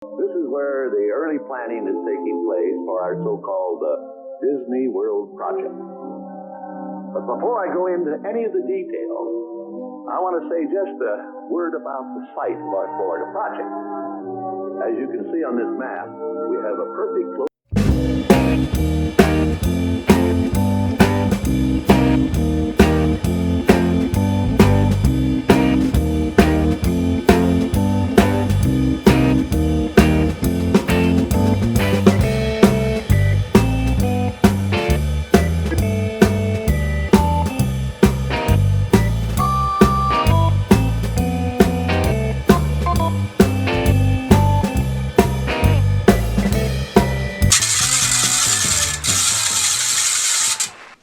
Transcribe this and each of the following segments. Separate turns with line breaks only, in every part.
This is where the early planning is taking place for our so-called Disney World project. But before I go into any of the details, I want to say just a word about the site of our Florida project. As you can see on this map, we have a perfect close.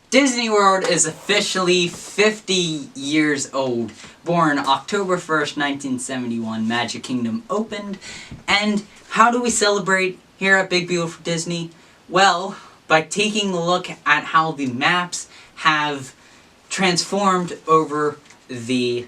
Disney World is officially 50 years old. Born October 1st, 1971, Magic Kingdom opened. And how do we celebrate here at Big Beautiful Disney? Well, by taking a look at how the maps have transformed over the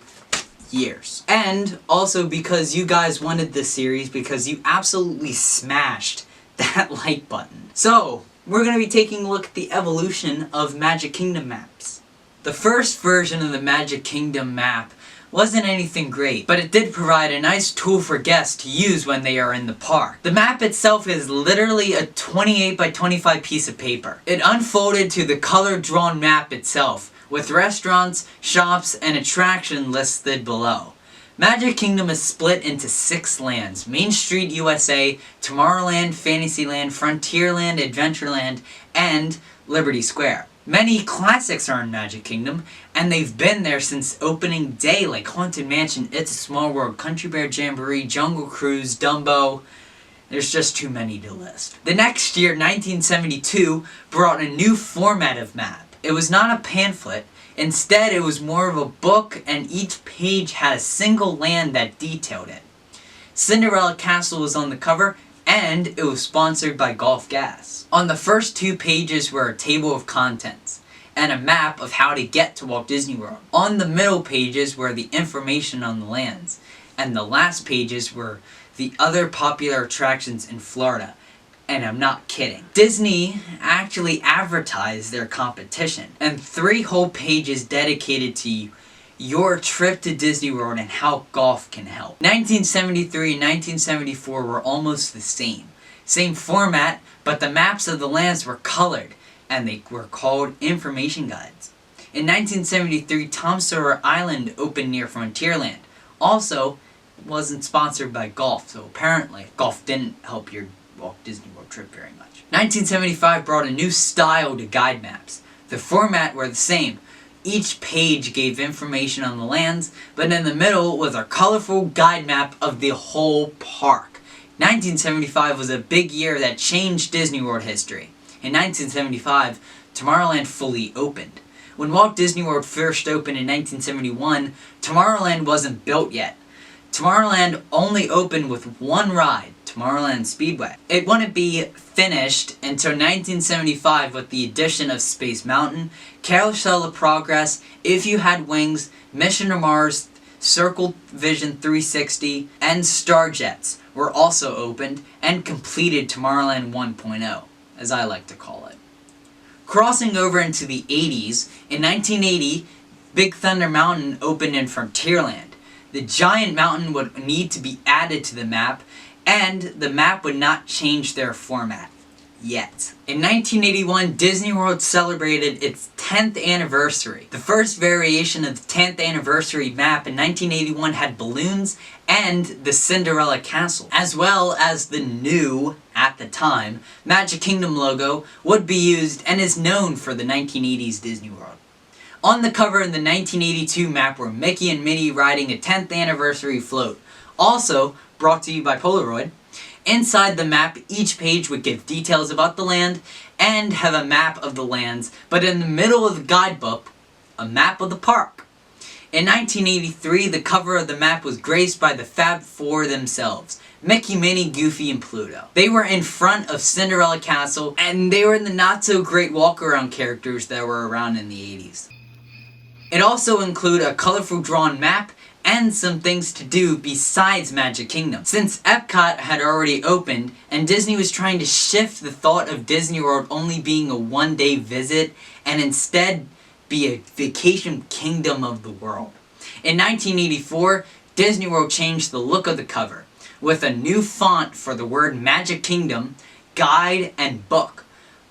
years. And also because you guys wanted this series, because you absolutely smashed that like button. So, we're going to be taking a look at the evolution of Magic Kingdom maps. The first version of the Magic Kingdom map wasn't anything great, but it did provide a nice tool for guests to use when they are in the park. The map itself is literally a 28 by 25 piece of paper. It unfolded to the color-drawn map itself, with restaurants, shops, and attraction listed below. Magic Kingdom is split into 6 lands: Main Street USA, Tomorrowland, Fantasyland, Frontierland, Adventureland, and Liberty Square. Many classics are in Magic Kingdom, and they've been there since opening day, like Haunted Mansion, It's a Small World, Country Bear Jamboree, Jungle Cruise, Dumbo. There's just too many to list. The next year, 1972, brought a new format of map. It was not a pamphlet. Instead, it was more of a book, and each page had a single land that detailed it. Cinderella Castle was on the cover, and it was sponsored by Gulf Gas. On the first 2 pages were a table of contents, and a map of how to get to Walt Disney World. On the middle pages were the information on the lands, and the last pages were the other popular attractions in Florida. And I'm not kidding. Disney actually advertised their competition, and 3 whole pages dedicated to your trip to Disney World and how golf can help. 1973 and 1974 were almost the same. Same format, but the maps of the lands were colored, and they were called information guides. In 1973, Tom Sawyer Island opened near Frontierland. Also, it wasn't sponsored by Golf, so apparently Golf didn't help your Walt Disney World trip very much. 1975 brought a new style to guide maps. The format were the same. Each page gave information on the lands, but in the middle was a colorful guide map of the whole park. 1975 was a big year that changed Disney World history. In 1975, Tomorrowland fully opened. When Walt Disney World first opened in 1971, Tomorrowland wasn't built yet. Tomorrowland only opened with 1 ride, Tomorrowland Speedway. It wouldn't be finished until 1975 with the addition of Space Mountain, Carousel of Progress, If You Had Wings, Mission to Mars, Circle Vision 360, and Starjets were also opened and completed Tomorrowland 1.0, as I like to call it. Crossing over into the 80s, in 1980, Big Thunder Mountain opened in Frontierland. The giant mountain would need to be added to the map, and the map would not change their format yet. In 1981, Disney World celebrated its 10th anniversary. The first variation of the 10th anniversary map in 1981 had balloons and the Cinderella Castle, as well as the new, at the time, Magic Kingdom logo would be used and is known for the 1980s Disney World. On the cover in the 1982 map were Mickey and Minnie riding a 10th anniversary float, also brought to you by Polaroid. Inside the map, each page would give details about the land and have a map of the lands, but in the middle of the guidebook, a map of the park. In 1983, the cover of the map was graced by the Fab Four themselves, Mickey, Minnie, Goofy, and Pluto. They were in front of Cinderella Castle, and they were in the not-so-great walk-around characters that were around in the 80s. It also included a colorful drawn map and some things to do besides Magic Kingdom. Since Epcot had already opened, and Disney was trying to shift the thought of Disney World only being a one-day visit, and instead be a vacation kingdom of the world. In 1984, Disney World changed the look of the cover, with a new font for the word Magic Kingdom, Guide, and Book.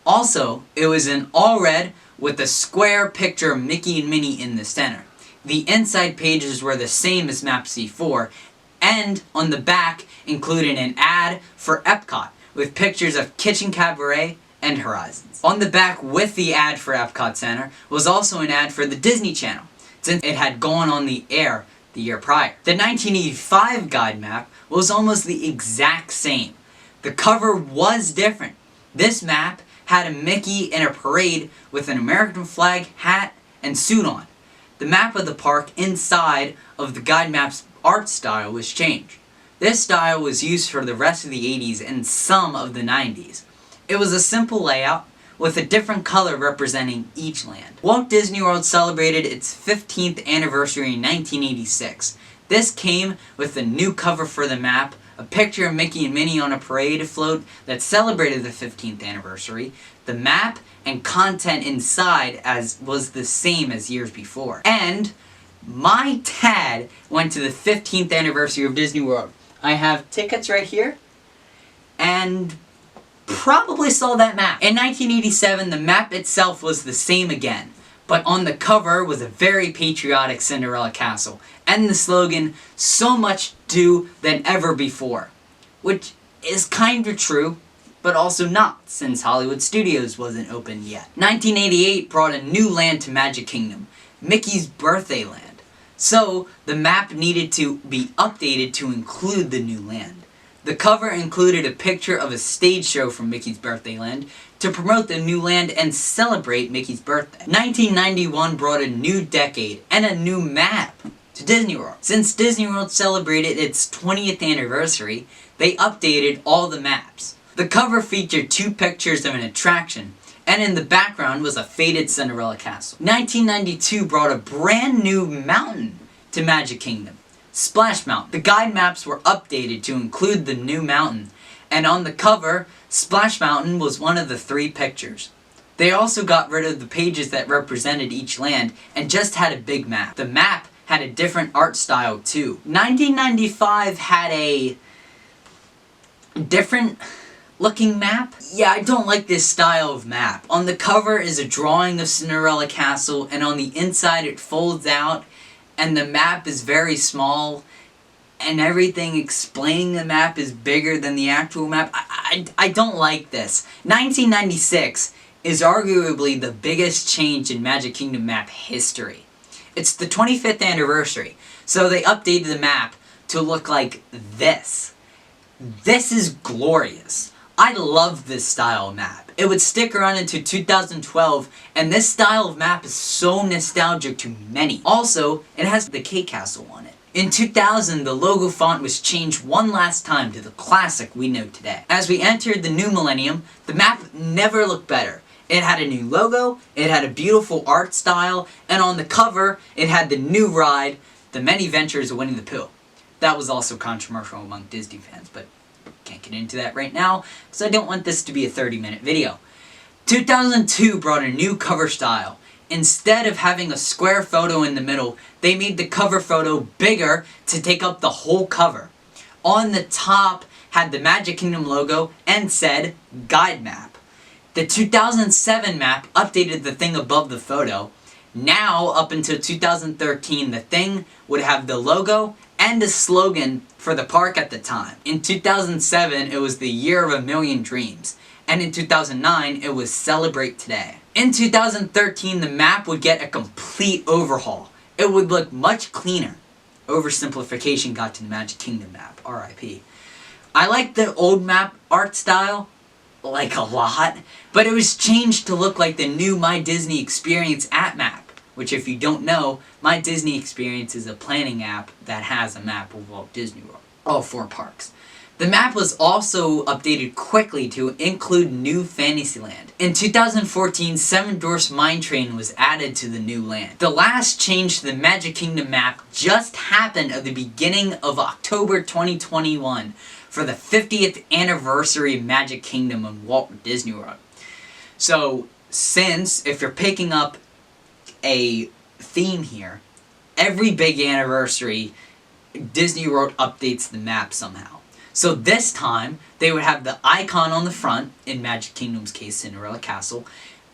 Also, it was in all red with a square picture of Mickey and Minnie in the center. The inside pages were the same as Map C4, and on the back included an ad for Epcot with pictures of Kitchen Cabaret and Horizons. On the back with the ad for Epcot Center was also an ad for the Disney Channel, since it had gone on the air the year prior. The 1985 guide map was almost the exact same. The cover was different. This map had a Mickey in a parade with an American flag, hat, and suit on. The map of the park inside of the guide map's art style was changed. This style was used for the rest of the 80s and some of the 90s. It was a simple layout with a different color representing each land. Walt Disney World celebrated its 15th anniversary in 1986. This came with a new cover for the map, a picture of Mickey and Minnie on a parade float that celebrated the 15th anniversary. The map and content inside was the same as years before. And my dad went to the 15th anniversary of Disney World. I have tickets right here, and probably saw that map. In 1987, the map itself was the same again, but on the cover was a very patriotic Cinderella castle, and the slogan, "So much do than ever before," which is kinda true, but also not, since Hollywood Studios wasn't open yet. 1988 brought a new land to Magic Kingdom, Mickey's Birthday Land. So, the map needed to be updated to include the new land. The cover included a picture of a stage show from Mickey's Birthday Land to promote the new land and celebrate Mickey's birthday. 1991 brought a new decade and a new map to Disney World. Since Disney World celebrated its 20th anniversary, they updated all the maps. The cover featured 2 pictures of an attraction, and in the background was a faded Cinderella castle. 1992 brought a brand new mountain to Magic Kingdom, Splash Mountain. The guide maps were updated to include the new mountain, and on the cover, Splash Mountain was one of the 3 pictures. They also got rid of the pages that represented each land and just had a big map. The map had a different art style too. 1995 had a different looking map. Yeah, I don't like this style of map. On the cover is a drawing of Cinderella Castle, and on the inside it folds out, and the map is very small, and everything explaining the map is bigger than the actual map. I don't like this. 1996 is arguably the biggest change in Magic Kingdom map history. It's the 25th anniversary, so they updated the map to look like this. This is glorious. I love this style of map. It would stick around into 2012, and this style of map is so nostalgic to many. Also, it has the K Castle on it. In 2000, the logo font was changed one last time to the classic we know today. As we entered the new millennium, the map never looked better. It had a new logo, it had a beautiful art style, and on the cover, it had the new ride, The Many Ventures of Winnie the Pooh. That was also controversial among Disney fans, but can't get into that right now, because I don't want this to be a 30-minute video. 2002 brought a new cover style. Instead of having a square photo in the middle, they made the cover photo bigger to take up the whole cover. On the top had the Magic Kingdom logo and said Guide Map. The 2007 map updated the thing above the photo. Now, up until 2013, the thing would have the logo and a slogan for the park at the time. In 2007, it was the year of a million dreams. And in 2009, it was Celebrate Today. In 2013, the map would get a complete overhaul. It would look much cleaner. Oversimplification got to the Magic Kingdom map, RIP. I like the old map art style, like a lot, but it was changed to look like the new My Disney Experience app map, which if you don't know, My Disney Experience is a planning app that has a map of Walt Disney World, all 4 parks. The map was also updated quickly to include new Fantasyland. In 2014, Seven Dwarfs Mine Train was added to the new land. The last change to the Magic Kingdom map just happened at the beginning of October 2021 for the 50th anniversary of Magic Kingdom in Walt Disney World. So, since, if you're picking up a theme here, every big anniversary, Disney World updates the map somehow. So this time, they would have the icon on the front, in Magic Kingdom's case, Cinderella Castle,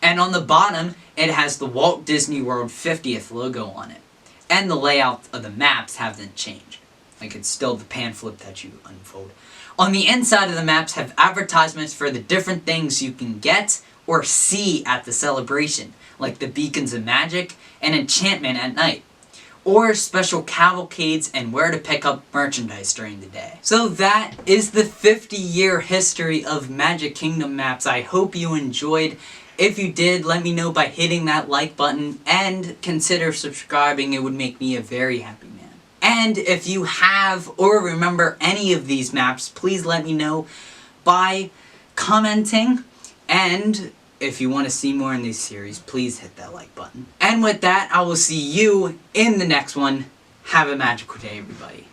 and on the bottom, it has the Walt Disney World 50th logo on it. And the layout of the maps haven't changed. Like, it's still the pan flip that you unfold. On the inside of the maps have advertisements for the different things you can get or see at the celebration, like the Beacons of Magic and Enchantment at night, or special cavalcades and where to pick up merchandise during the day. So that is the 50-year history of Magic Kingdom maps. I hope you enjoyed. If you did, let me know by hitting that like button and consider subscribing. It would make me a very happy man. And if you have or remember any of these maps, please let me know by commenting. And if you want to see more in this series, please hit that like button. And with that, I will see you in the next one. Have a magical day, everybody.